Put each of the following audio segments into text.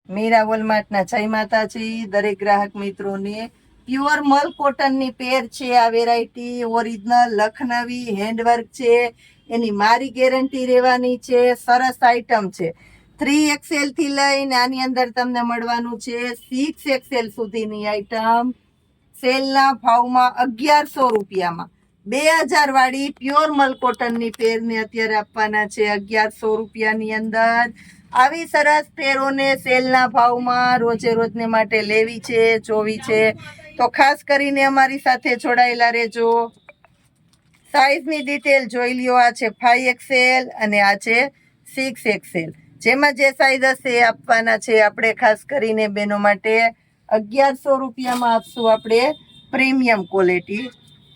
મીરા વોલમાર્ટના જય માતાજી દરેક ગ્રાહક મિત્રોને। પ્યોર મલ કોટનની પેર છે આ વેરાયટી, ઓરિજિનલ લખનવી હેન્ડવર્ક છે, એની મારી ગેરંટી રહેવાની છે। સરસ આઈટમ છે। 3XL થી લઈને આની અંદર તમને મળવાનું છે 6XL સુધીની આઈટમ સેલના ભાવમાં 1100 રૂપિયામાં। 2000 વાળી પ્યોર મલ કોટનની પેરને અત્યારે આપવાના છે 1100 રૂપિયાની અંદર। આવી સરસ પેરોને સેલના ભાવમાં રોજે રોજને માટે લેવી છે, જોવી છે તો ખાસ કરીને અમારી સાથે જોડાયેલા રહેજો। સાઈઝની ડિટેલ જોઈ લ્યો। આ છે 5XL અને આ છે 6XL। જેમાં જે સાઈઝ હશે એ આપવાના છે આપણે। ખાસ કરીને બહેનો માટે 1100 રૂપિયામાં આપશું આપણે પ્રીમિયમ ક્વોલિટી।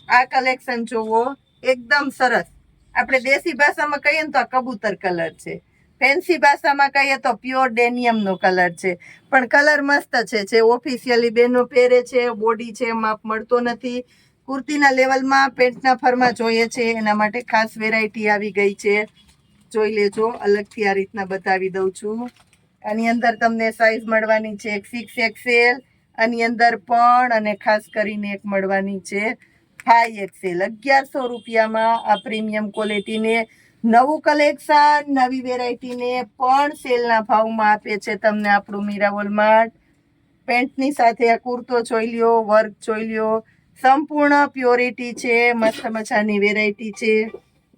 આ કલેક્શન જોવો, એકદમ સરસ। આપણે દેશી ભાષામાં કહીએ ને તો આ કબૂતર કલર છે, ફેન્સી ભાષામાં કહીએ તો પ્યોર ડેનિયમનો કલર છે, પણ કલર મસ્ત છે। જે ઓફિશિયલી બહેનો પહેરે છે, બોડી છે માપ મળતો નથી, કુર્તીના લેવલમાં પેન્ટના ફરમાં જોઈએ છે એના માટે ખાસ વેરાયટી આવી ગઈ છે। જોઈ લેજો, અલગથી આ રીતના બતાવી દઉં છું। આની અંદર તમને સાઈઝ મળવાની છે 6XL, આની અંદર પણ અને ખાસ કરીને એક મળવાની છે 5XL। 1100 રૂપિયામાં આ પ્રીમિયમ ક્વોલિટીને નવું કલેક્શન, નવી વેરાયટીને પણ સેલના ભાવમાં આપે છે તમને આપણું મીરા વોલમાર્ટ। પેન્ટની સાથે આ કુર્તો જોઈ લ્યો, વર્ક જોઈ લ્યો, સંપૂર્ણ પ્યોરિટી છે, મસ્ત મજાની વેરાયટી છે,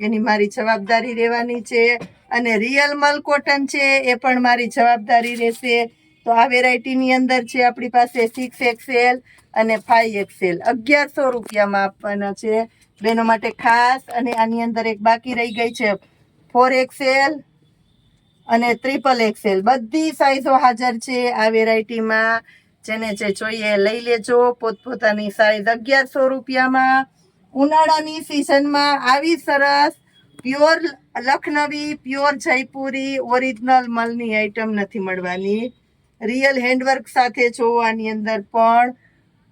એની મારી જવાબદારી રહેવાની છે। અને રિયલ મલ કોટન છે એ પણ મારી જવાબદારી રહેશે। તો આ વેરાયટીની અંદર છે આપણી પાસે 6XL અને 5XL। 1100 રૂપિયામાં આપવાના છે બહેનો માટે ખાસ। અને આની અંદર એક બાકી રહી ગઈ છે 4XL અને XXL। બધી સાઈઝો હાજર છે આ વેરાયટીમાં। જેને જે જોઈએ લઈ લેજો પોતપોતાની સાઈઝ। 1100 રૂપિયામાં ઉનાળાની સિઝનમાં આવી સરસ pure Lucknowi, pure Jaipuri, original મલની આઈટમ નથી મળવાની। રિયલ હેન્ડવર્ક સાથે જોવો આની અંદર પણ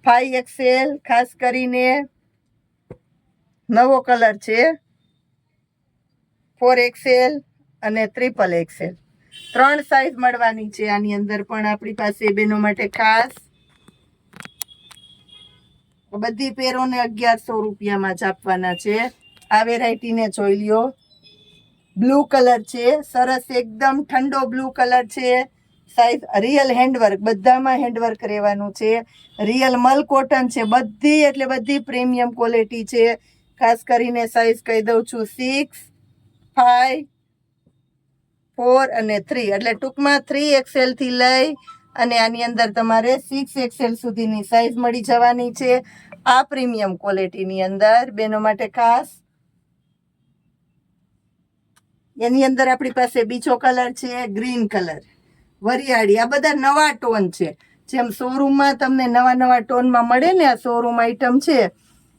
5XL। ખાસ કરીને નવો કલર છે 4XL અને XXL। 3 સાઈઝ મળવાની છે આની અંદર પણ આપણી પાસે બહેનો માટે ખાસ। બધી પેરોને 1100 રૂપિયામાં જ આપવાના છે। આ વેરાયટીને જોઈ લ્યો, બ્લુ કલર છે, સરસ એકદમ ઠંડો બ્લુ કલર છે। સાઈઝ રિયલ હેન્ડવર્ક, બધામાં હેન્ડવર્ક રહેવાનું છે। રિયલ મલ કોટન છે, બધી એટલે બધી પ્રીમિયમ ક્વોલિટી છે। ખાસ કરીને સાઈઝ કહી દઉં છું 6, 5, 4 અને 3, એટલે ટૂંકમાં 3XL થી લઈ અને આની અંદર તમારે 6XL સુધીની સાઈઝ મળી જવાની છે આ પ્રીમિયમ ક્વોલિટીની અંદર બહેનો માટે ખાસ। એની અંદર આપણી પાસે બીજો કલર છે ગ્રીન કલર, વરિયાળી। આ બધા નવા ટોન છે, જેમ શોરૂમમાં તમને નવા નવા ટોનમાં મળે ને, આ શોરૂમ આઈટમ છે।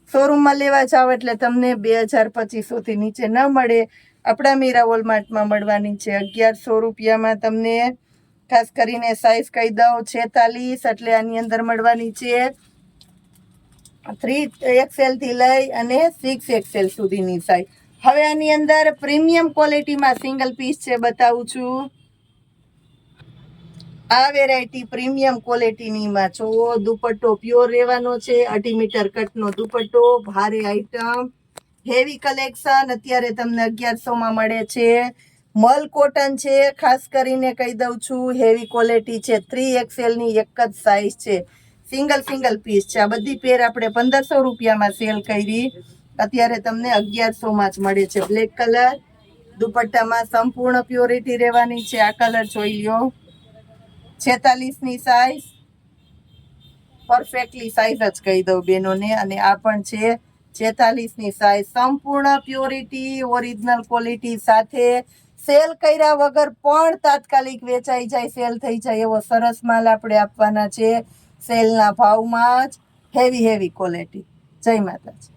શોરૂમમાં લેવા જાવ એટલે તમને 2200 થી નીચે ન મળે। આપણા મીરા વોલમાર્ટમાં મળવાની છે 1100 રૂપિયામાં તમને। ખાસ કરીને સાઈઝ કહી દઉં 46, એટલે આની અંદર મળવાની છે 3XL થી લઈ અને 6XL સુધીની સાઈઝ। હવે આની અંદર પ્રીમિયમ ક્વોલિટીમાં સિંગલ પીસ છે બતાવું છું। આ વેરાયટી પ્રીમિયમ ક્વોલિટીનીમાં જોવો, દુપટ્ટો પ્યોર રહેવાનો છે, 2.5 મીટર કટનો દુપટ્ટો, ભારે આઈટમ, હેવી કલેક્શન અત્યારે તમને 1100માં મળે છે। મલ કોટન છે, ખાસ કરીને કહી દઉં છું હેવી ક્વોલિટી છે। 3XL ની એક જ સાઈઝ છે, સિંગલ પીસ છે। આ બધી પેર આપણે 1500 રૂપિયામાં સેલ કરી, અત્યારે તમને 1100માં જ મળે છે। બ્લેક કલર, દુપટ્ટામાં સંપૂર્ણ પ્યોરિટી રહેવાની છે। આ કલર જોઈ લ્યો, 46ની સાઈઝ, પરફેક્ટલી સાઈઝ જ કહી દઉં બેનોને। અને આ પણ છે 46ની સાઈઝ, સંપૂર્ણ પ્યોરિટી, ઓરિજિનલ ક્વોલિટી સાથે। સેલ કર્યા વગર પણ તાત્કાલિક વેચાઈ જાય, સેલ થઈ જાય એવો સરસ માલ આપણે આપવાના છે સેલના ભાવમાં જ। Heavy quality. જય માતાજી।